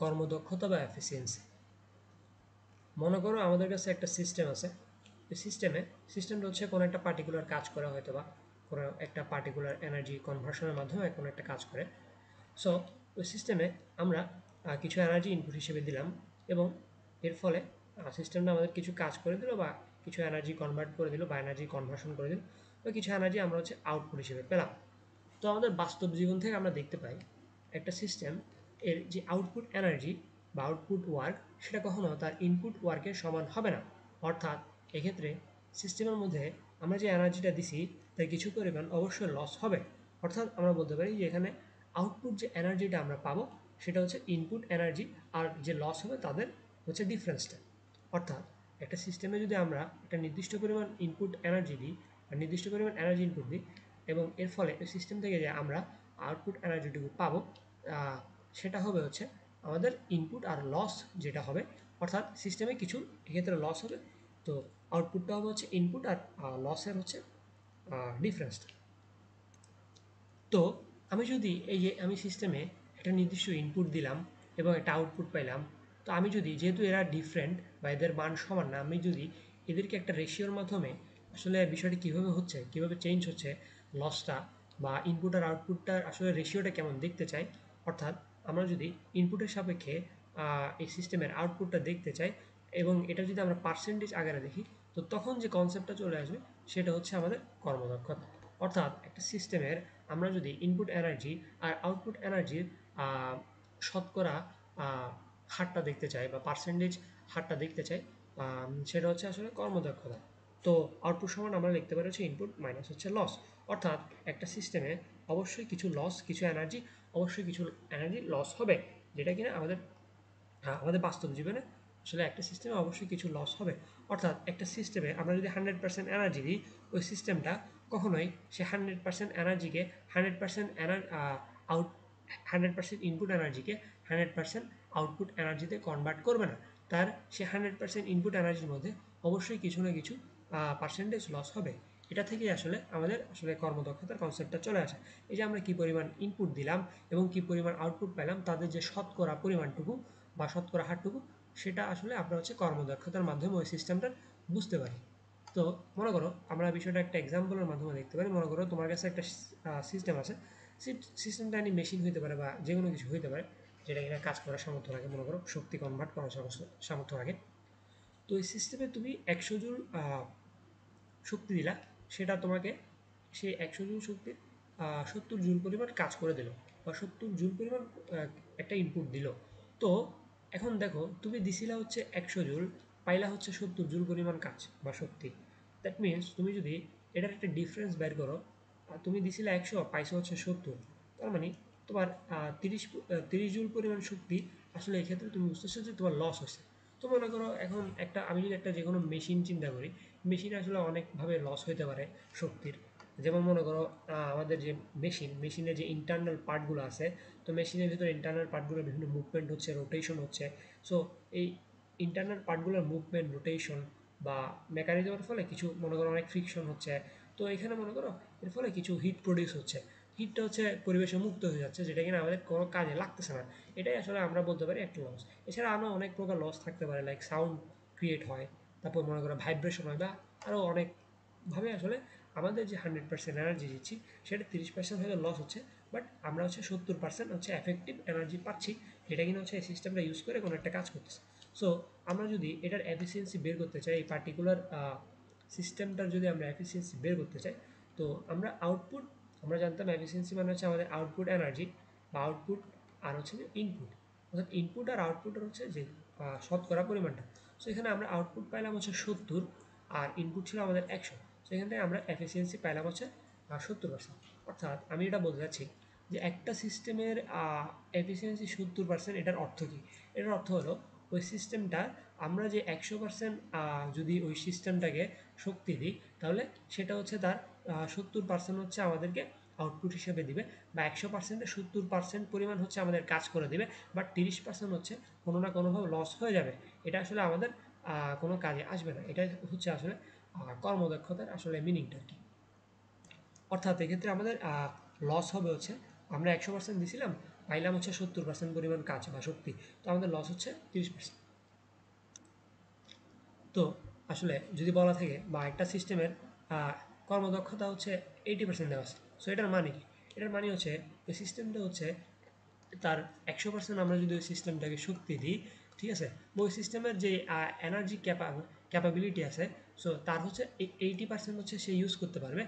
কর্মদক্ষতা বা এফিসিয়েন্সি। মনে করো আমাদের কাছে একটা সিস্টেম আছে। এই সিস্টেমটা হচ্ছে কোনো একটা পার্টিকুলার কাজ করা, হয়তো বা কোনো একটা পার্টিকুলার এনার্জি কনভার্সনের মাধ্যমে কোনো একটা কাজ করে। সো ওই সিস্টেমে আমরা কিছু এনার্জি ইনপুট হিসেবে দিলাম, এবং এর ফলে সিস্টেমটা আমাদের কিছু কাজ করে দিল, বা কিছু এনার্জি কনভার্ট করে দিল, বা এনার্জি কনভার্সন করে দিল, বা কিছু এনার্জি আমরা হচ্ছে আউটপুট হিসেবে পেলাম। তো আমাদের বাস্তব জীবন থেকে আমরা দেখতে পাই একটা সিস্টেম এর যে আউটপুট এনার্জি বা আউটপুট ওয়ার্ক, সেটা কখনো তার ইনপুট ওয়ার্কের সমান হবে না। অর্থাৎ এক্ষেত্রে সিস্টেমের মধ্যে আমরা যে এনার্জিটা দিছি তার কিছু পরিমাণ অবশ্যই লস হবে। অর্থাৎ আমরা বলতে পারি যে এখানে আউটপুট যে এনার্জিটা আমরা পাবো সেটা হচ্ছে ইনপুট এনার্জি, আর যে লস হবে তাদের হচ্ছে ডিফারেন্সটা। অর্থাৎ একটা সিস্টেমে যদি আমরা একটা নির্দিষ্ট পরিমাণ ইনপুট এনার্জি দিই, বা নির্দিষ্ট পরিমাণ এনার্জি ইনপুট দিই, এবং এর ফলে ওই সিস্টেম থেকে যে আমরা আউটপুট এনার্জিটুকু পাবো, সেটা হবে হচ্ছে আমাদের ইনপুট আর লস যেটা হবে। অর্থাৎ সিস্টেমে কিছু এক্ষেত্রে লস হবে, তো আউটপুটটা হবে হচ্ছে ইনপুট, আর লসের হচ্ছে ডিফারেন্সটা। তো আমি যদি এই যে আমি সিস্টেমে একটা নির্দিষ্ট ইনপুট দিলাম এবং একটা আউটপুট পাইলাম, তো আমি যদি, যেহেতু এরা ডিফারেন্ট বা এদের মান সমান না, আমি যদি এদেরকে একটা রেশিওর মাধ্যমে আসলে বিষয়টি কীভাবে হচ্ছে, কীভাবে চেঞ্জ হচ্ছে লসটা, বা ইনপুট আর আউটপুটটার আসলে রেশিওটা কেমন দেখতে চাই, অর্থাৎ আমরা যদি ইনপুটের সাপেক্ষে এই সিস্টেমের আউটপুটটা দেখতে চাই, এবং এটা যদি আমরা পার্সেন্টেজ আকারে দেখি, তো তখন যে কনসেপ্টটা চলে আসবে সেটা হচ্ছে আমাদের কর্মদক্ষতা। অর্থাৎ একটা সিস্টেমের আমরা যদি ইনপুট এনার্জি আর আউটপুট এনার্জির শতকরা হারটা দেখতে চাই, বা পার্সেন্টেজ হারটা দেখতে চাই, সেটা হচ্ছে আসলে কর্মদক্ষতা। তো আউটপুট সমান আমরা লিখতে পারি হচ্ছে ইনপুট মাইনাস হচ্ছে লস। অর্থাৎ একটা সিস্টেমে অবশ্যই কিছু লস, কিছু এনার্জি, অবশ্যই কিছু এনার্জি লস হবে, যেটা কিনা আমাদের বাস্তব জীবনে আসলে একটা সিস্টেমে অবশ্যই কিছু লস হবে। অর্থাৎ একটা সিস্টেমে আমরা যদি 100% এনার্জি দিই, ওই সিস্টেমটা কখনোই সে 100% এনার্জিকে 100% আউট 100% ইনপুট এনার্জিকে 100% আউটপুট এনার্জিতে কনভার্ট করবে না। তার সে 100% ইনপুট এনার্জির মধ্যে অবশ্যই কিছু না কিছু পার্সেন্টেজ লস হবে। এটা থেকেই আসলে আমাদের আসলে কর্মদক্ষতার কনসেপ্টটা চলে আসে। এই যে আমরা কী পরিমাণ ইনপুট দিলাম এবং কী পরিমাণ আউটপুট পেলাম, তাদের যে শতকরা পরিমাণটুকু বা শতকরা হারটুকু, সেটা আসলে আমরা হচ্ছে কর্মদক্ষতার মাধ্যমে ওই সিস্টেমটা বুঝতে পারি। তো মনে করো আমরা বিষয়টা একটা এক্সাম্পলের মাধ্যমে দেখতে পারি। মনে করো তোমার কাছে একটা সিস্টেম আছে, সিস্টেমটা এনি মেশিন হইতে পারে বা যে কোনো কিছু হইতে পারে, যেটা কিনা কাজ করার সামর্থ্য রাখে, মনে করো শক্তি কনভার্ট করার সামর্থ্য রাখে। তো এই সিস্টেমে তুমি 100 জুল শক্তি দিলা, সেটা তোমাকে সেই 100 জুল শক্তির 70 জুল পরিমাণ কাজ করে দিল, বা 70 জুল পরিমাণ একটা ইনপুট দিল। তো এখন দেখো, তুমি দিছিলা হচ্ছে 100 জুল, পাইলা হচ্ছে 70 জুল পরিমাণ কাজ বা শক্তি। দ্যাট মিনস তুমি যদি এটার একটা ডিফারেন্স বের করো, তুমি দিছিলা 100, পাইছো হচ্ছে 70, তার মানে তোমার 30 জুল পরিমাণ শক্তি আসলে এক্ষেত্রে তুমি বুঝতেছো যে তোমার লস হচ্ছে। তো মনে করো এখন একটা, আমি যদি একটা যে কোনো মেশিন চিন্তা করি, মেশিন আসলে অনেকভাবে লস হতে পারে শক্তির। যেমন মনে করো আমাদের যে মেশিনের যে ইন্টারনাল পার্টগুলো আছে, তো মেশিনের ভিতরে ইন্টারনাল পার্টগুলোর বিভিন্ন মুভমেন্ট হচ্ছে, রোটেশন হচ্ছে। সো এই ইন্টারনাল পার্টগুলোর মুভমেন্ট, রোটেশন বা মেকানিজমের ফলে কিছু মনে করো অনেক ফ্রিকশন হচ্ছে। তো এখানে মনে করো এর ফলে কিছু হিট প্রডিউস হচ্ছে, হিটটা হচ্ছে পরিবেশে মুক্ত হয়ে যাচ্ছে, যেটা কিনা আমাদের কোনো কাজে লাগতেছে না। এটাই আসলে আমরা বলতে পারি একটা লস। এছাড়া আরও অনেক প্রকার লস থাকতে পারে, লাইক সাউন্ড ক্রিয়েট হয়, তারপর মনে করো ভাইব্রেশন হয়, বা আরও অনেকভাবে আসলে আমাদের যে 100% এনার্জি দিচ্ছি, সেটা 30% হয়তো লস হচ্ছে, বাট আমরা হচ্ছে 70% হচ্ছে এফেক্টিভ এনার্জি পাচ্ছি, যেটা কিনা হচ্ছে এই সিস্টেমটা ইউজ করে কোনো একটা কাজ করতেছে। সো আমরা যদি এটার এফিসিয়েন্সি বের করতে চাই, এই পার্টিকুলার সিস্টেমটার যদি আমরা এফিসিয়েন্সি বের করতে চাই, তো আমরা জানতাম এফিসিয়েন্সি মানে হচ্ছে আমাদের আউটপুট এনার্জি বা আউটপুট, আর হচ্ছে যে ইনপুট, অর্থাৎ ইনপুট আর আউটপুটের হচ্ছে যে শতকরা পরিমাণটা। সো এখানে আমরা আউটপুট পাইলাম হচ্ছে 70, আর ইনপুট ছিল আমাদের 100। সো এখান থেকে আমরা এফিসিয়েন্সি পাইলাম হচ্ছে 70%। অর্থাৎ আমি এটা বলতে চাচ্ছি যে একটা সিস্টেমের এফিসিয়েন্সি 70%, এটার অর্থ কী? এটার অর্থ হলো ওই সিস্টেমটা, আমরা যে 100% যদি ওই সিস্টেমটাকে শক্তি দিই, তাহলে সেটা হচ্ছে তার 70% হচ্ছে আমাদেরকে আউটপুট হিসেবে দিবে, বা 100%-এ 70% পরিমাণ হচ্ছে আমাদের কাজ করে দিবে, বাট 30% হচ্ছে কোনো না কোনোভাবে লস হয়ে যাবে। এটা আসলে আমাদের কোনো কাজে আসবে না। এটা হচ্ছে আসলে কর্মদক্ষতার আসলে মিনিংটা কি। অর্থাৎ এক্ষেত্রে আমাদের লস হবে হচ্ছে, আমরা 100% দিছিলাম, পাইলাম হচ্ছে 70% পরিমাণ কাজ বা শক্তি, তো আমাদের লস হচ্ছে 30%। তো আসলে যদি বলা থাকে বা একটা সিস্টেমের কর্মদক্ষতা হচ্ছে 80% দেওয়া আছে, সো এটার মানে কি? এটার মানে হচ্ছে ওই সিস্টেমটা হচ্ছে তার 100% আমরা যদি ওই সিস্টেমটাকে শক্তি দিই, ঠিক আছে, ওই সিস্টেমের যে এনার্জি ক্যাপাবিলিটি আছে, সো তার হচ্ছে 80% হচ্ছে সে ইউজ করতে পারবে,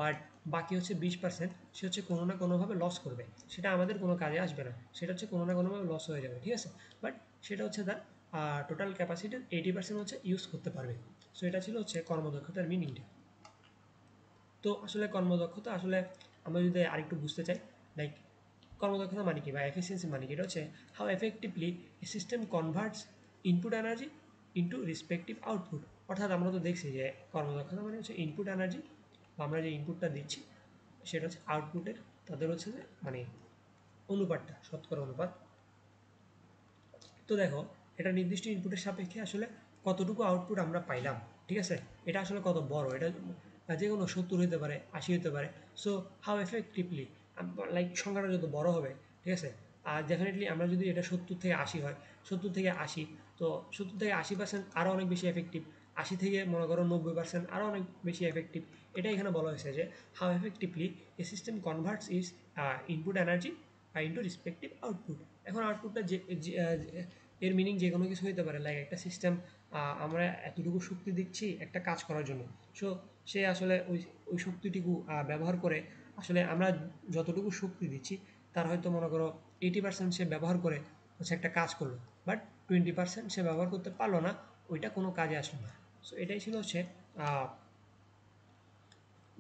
বাট বাকি হচ্ছে 20% সে হচ্ছে কোনো না কোনোভাবে লস করবে, সেটা আমাদের কোনো কাজে আসবে না, সেটা হচ্ছে কোনো না কোনোভাবে লস হয়ে যাবে, ঠিক আছে, বাট সেটা হচ্ছে তার টোটাল ক্যাপাসিটির 80% হচ্ছে ইউজ করতে পারবে। সো এটা ছিল হচ্ছে কর্মদক্ষতার মিনিংটা। তো আসলে কর্মদক্ষতা আসলে আমরা যদি আরেকটু বুঝতে চাই, লাইক কর্মদক্ষতা মানে কি বা এফিসিয়েন্সি মানে কি, এটা হচ্ছে how effectively a system converts input energy into respective output. অর্থাৎ আমরা তো দেখছি যে কর্মদক্ষতা মানে হচ্ছে ইনপুট এনার্জি বা আমরা যে ইনপুটটা দিচ্ছি সেটা হচ্ছে আউটপুটের তাদের হচ্ছে যে মানে অনুপাতটা, শতকরা অনুপাত। তো দেখো, এটা নির্দিষ্ট ইনপুটের সাপেক্ষে আসলে কতটুকু আউটপুট আমরা পাইলাম, ঠিক আছে, এটা আসলে কত বড়, এটা যে কোনো 70 হতে পারে, 80 হতে পারে। সো হাউ এফেক্টিভলি, লাইক সংখ্যাটা যত বড় হবে, ঠিক আছে, আর ডেফিনেটলি আমরা যদি এটা 70 থেকে 80 হয়, 70 থেকে 80, তো 70 থেকে 80% আরও অনেক বেশি এফেক্টিভ, 80 থেকে মনে করো 90% আরও অনেক বেশি এফেক্টিভ। এটা এখানে বলা হয়েছে যে how effectively a system converts is input energy into respective output. এখন আউটপুটটা এর মিনিং যে কোনো কিছু হতে পারে, লাইক একটা সিস্টেম আমরা এতটুকু শক্তি দিচ্ছি একটা কাজ করার জন্য, সো সে আসলে ওই শক্তিটুকু ব্যবহার করে, আসলে আমরা যতটুকু শক্তি দিচ্ছি তার হয়তো মনে করো 80% সে ব্যবহার করে হচ্ছে একটা কাজ করলো, বাট 20% সে ব্যবহার করতে পারলো না, ওইটা কোনো কাজে আসলো না। সো এটাই ছিল হচ্ছে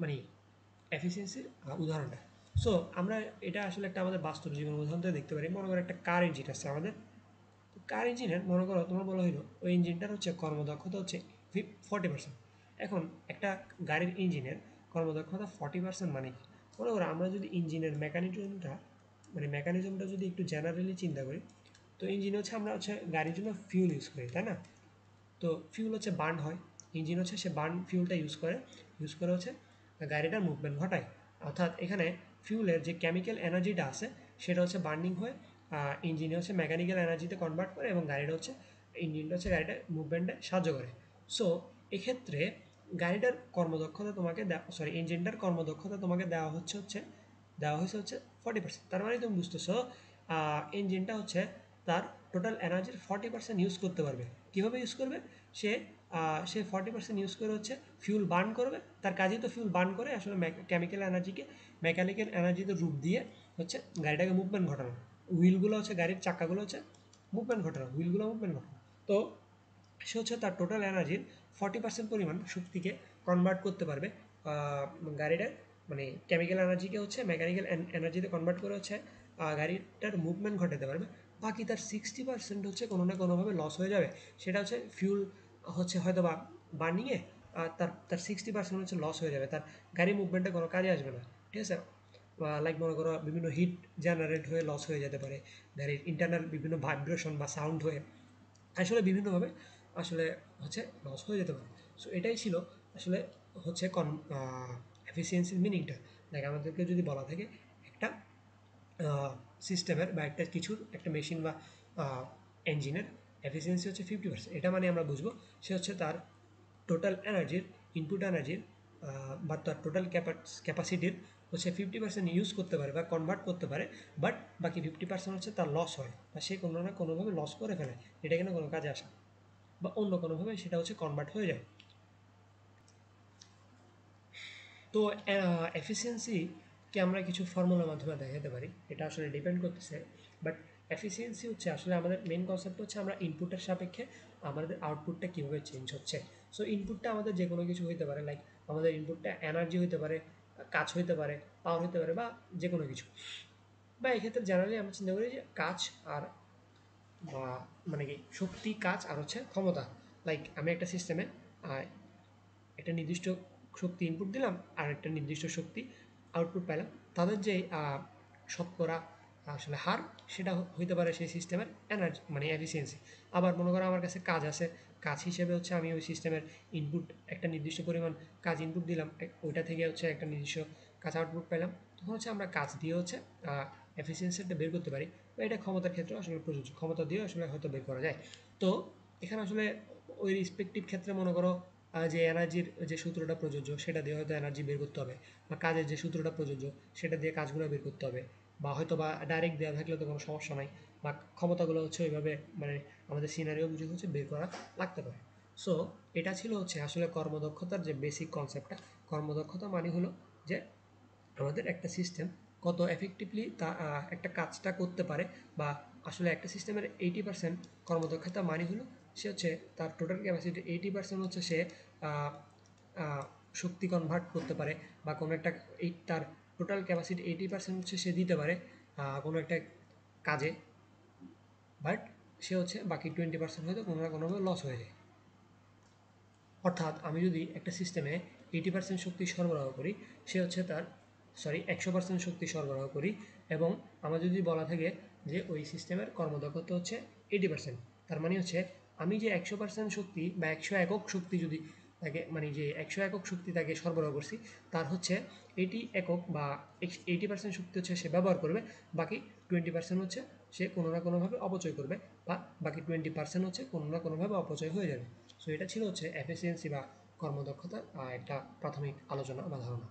মানে এফিসিয়েন্সির উদাহরণটা। সো আমরা এটা আসলে একটা আমাদের বাস্তব জীবনের উদাহরণ থেকে দেখতে পারি। মনে করো একটা কার ইঞ্জিন আছে আমাদের, কার ইঞ্জিনের মনে করো তোমার বলা হইলো ওই ইঞ্জিনটার হচ্ছে কর্মদক্ষতা হচ্ছে 40%। এখন একটা গাড়ির ইঞ্জিনের কর্মদক্ষতা 40% মানে কি? মনে করো আমরা যদি ইঞ্জিনের মেকানিজমটা যদি একটু জেনারেলি চিন্তা করি, তো ইঞ্জিন হচ্ছে আমরা হচ্ছে গাড়ির জন্য ফিউল ইউজ করি, তাই না? তো ফিউল হচ্ছে বার্ন হয়, ইঞ্জিন হচ্ছে সে বার্ন ফিউলটা ইউজ করে হচ্ছে গাড়িটার মুভমেন্ট ঘটায়। অর্থাৎ এখানে ফিউলের যে কেমিক্যাল এনার্জিটা আছে সেটা হচ্ছে বার্নিং হয়ে ইঞ্জিনে হচ্ছে মেকানিক্যাল এনার্জিতে কনভার্ট করে, এবং গাড়িটা হচ্ছে ইঞ্জিনটা হচ্ছে গাড়িটা মুভমেন্টে সাহায্য করে। সো এক্ষেত্রে গাড়িটার কর্মদক্ষতা তোমাকে ইঞ্জিনটার কর্মদক্ষতা তোমাকে দেওয়া হয়েছে হচ্ছে 40%। তার মানে তুমি বুঝতেছো ইঞ্জিনটা হচ্ছে তার টোটাল এনার্জির 40% ইউজ করতে পারবে। কীভাবে ইউজ করবে? সে সে 40% ইউজ করে হচ্ছে ফিউল বার্ন করবে, তার কাজেই তো ফিউল বার্ন করে আসলে কেমিক্যাল এনার্জিকে মেকানিক্যাল এনার্জিতে রূপ দিয়ে হচ্ছে গাড়িটাকে মুভমেন্ট ঘটানো। হুইলগুলো হচ্ছে গাড়ির চাকাগুলো হচ্ছে মুভমেন্ট ঘটানো, হুইলগুলো মুভমেন্ট ঘটানো। তো সে হচ্ছে তার টোটাল এনার্জির 40% পরিমাণ শক্তিকে কনভার্ট করতে পারবে গাড়িটার মানে কেমিক্যাল এনার্জিকে হচ্ছে মেকানিক্যাল এনার্জিতে কনভার্ট করে হচ্ছে গাড়িটার মুভমেন্ট ঘটাতে পারবে। বাকি তার 60% হচ্ছে কোনো না কোনোভাবে লস হয়ে যাবে, সেটা হচ্ছে ফিউল হচ্ছে হয়তো বা বার্নিংয়ে তার তার 60% হচ্ছে লস হয়ে যাবে, তার গাড়ি মুভমেন্টে কোনো কাজে আসবে না, ঠিক আছে। লাইক মনে করো বিভিন্ন হিট জেনারেট হয়ে লস হয়ে যেতে পারে, গাড়ির ইন্টারনাল বিভিন্ন ভাইব্রেশন বা সাউন্ড হয়ে আসলে বিভিন্নভাবে আসলে হচ্ছে লস হয়ে যেতে পারে। সো এটাই ছিল আসলে হচ্ছে এফিসিয়েন্সির মিনিংটা। লাইক আমাদেরকে যদি বলা থাকে একটা সিস্টেমের বা একটা কিছুর একটা মেশিন বা ইঞ্জিনের এফিসিয়েন্সি হচ্ছে 50%, এটা মানে আমরা বুঝবো সে হচ্ছে তার টোটাল এনার্জির ইনপুট এনার্জির বা তার টোটাল ক্যাপাসিটির হচ্ছে 50% ইউজ করতে পারে বা কনভার্ট করতে পারে, বাট বাকি 50% হচ্ছে তার লস হয় বা সে কোনো না কোনোভাবে লস করে ফেলে, এটা কেন কোনো কাজে আসে না, বা অন্য কোনোভাবে সেটা হচ্ছে কনভার্ট হয়ে যায়। তো এফিসিয়েন্সিকে আমরা কিছু ফর্মুলার মাধ্যমে দেখাতে পারি, এটা আসলে ডিপেন্ড করতেছে, বাট এফিসিয়েন্সি হচ্ছে আসলে আমাদের মেন কনসেপ্ট হচ্ছে আমরা ইনপুটের সাপেক্ষে আমাদের আউটপুটটা কীভাবে চেঞ্জ হচ্ছে। সো ইনপুটটা আমাদের যে কোনো কিছু হইতে পারে, লাইক আমাদের ইনপুটটা এনার্জি হইতে পারে, কাজ হইতে পারে, পাওয়ার হইতে পারে, বা যে কোনো কিছু, বা এক্ষেত্রে জেনারেলি আমরা চিন্তা করি যে কাজ আর বা মানে কি শক্তি, কাজ আর হচ্ছে ক্ষমতা। লাইক আমি একটা সিস্টেমে একটা নির্দিষ্ট শক্তি ইনপুট দিলাম আর একটা নির্দিষ্ট শক্তি আউটপুট পেলাম, তাদের যে শতকরা আসলে হার সেটা হইতে পারে সেই সিস্টেমের এনার্জি মানে এফিসিয়েন্সি। আবার মনে করো আমার কাছে কাজ আছে, কাজ হিসেবে হচ্ছে আমি ওই সিস্টেমের ইনপুট একটা নির্দিষ্ট পরিমাণ কাজ ইনপুট দিলাম, ওইটা থেকে হচ্ছে একটা নির্দিষ্ট কাজ আউটপুট পেলাম, তখন হচ্ছে আমরা কাজ দিয়ে হচ্ছে এফিসিয়েন্সিটা বের করতে পারি, বা এটা ক্ষমতার ক্ষেত্রে আসলে প্রযোজ্য, ক্ষমতা দিয়ে আসলে হয়তো বের করা যায়। তো এখানে আসলে ওই রেসপেক্টিভ ক্ষেত্রে মনে করো যে এনার্জির যে সূত্রটা প্রযোজ্য সেটা দিয়ে হয়তো এনার্জি বের করতে হবে, বা কাজের যে সূত্রটা প্রযোজ্য সেটা দিয়ে কাজগুলো বের করতে হবে, বা হয়তো বা ডাইরেক্ট দেওয়া থাকলে তো কোনো সমস্যা নাই, বা ক্ষমতাগুলো হচ্ছে ওইভাবে মানে আমাদের সিনারিও বুঝে হচ্ছে বের করা লাগতে পারে। সো এটা ছিল হচ্ছে আসলে কর্মদক্ষতার যে বেসিক কনসেপ্টটা। কর্মদক্ষতা মানে হলো যে আমাদের একটা সিস্টেম কত এফেক্টিভলি তা একটা কাজটা করতে পারে, বা আসলে একটা সিস্টেমের 80% কর্মদক্ষতা মানে হলো সে হচ্ছে তার টোটাল ক্যাপাসিটি 80% হচ্ছে সে আহ, আহ, শক্তি কনভার্ট করতে পারে, বা কোনো একটা তার টোটাল ক্যাপাসিটি 80% হচ্ছে সে দিতে পারে কোনো একটা কাজে, বাট সে হচ্ছে বাকি 20% হয়তো কোনো না কোনোভাবে লস হয়ে যায়। অর্থাৎ আমি যদি একটা সিস্টেমে 80% শক্তি সরবরাহ করি, সে হচ্ছে তার 100% শক্তি সরবরাহ করি, এবং আমার যদি বলা থাকে যে ওই সিস্টেমের কর্মদক্ষতা হচ্ছে 80%, তার মানে হচ্ছে আমি যে 100% শক্তি বা 100 একক শক্তি যদি তাকে মানে যে 100 একক শক্তি তাকে সরবরাহ করছি, তার হচ্ছে 80 একক বা 80% শক্তি হচ্ছে সে ব্যবহার করবে, বাকি 20% হচ্ছে সে কোনো না কোনোভাবে অপচয় করবে, বা বাকি 20% হচ্ছে কোনো না কোনোভাবে অপচয় হয়ে যাবে। সো এটা ছিল হচ্ছে এফিসিয়েন্সি বা কর্মদক্ষতার একটা প্রাথমিক আলোচনা বা ধারণা।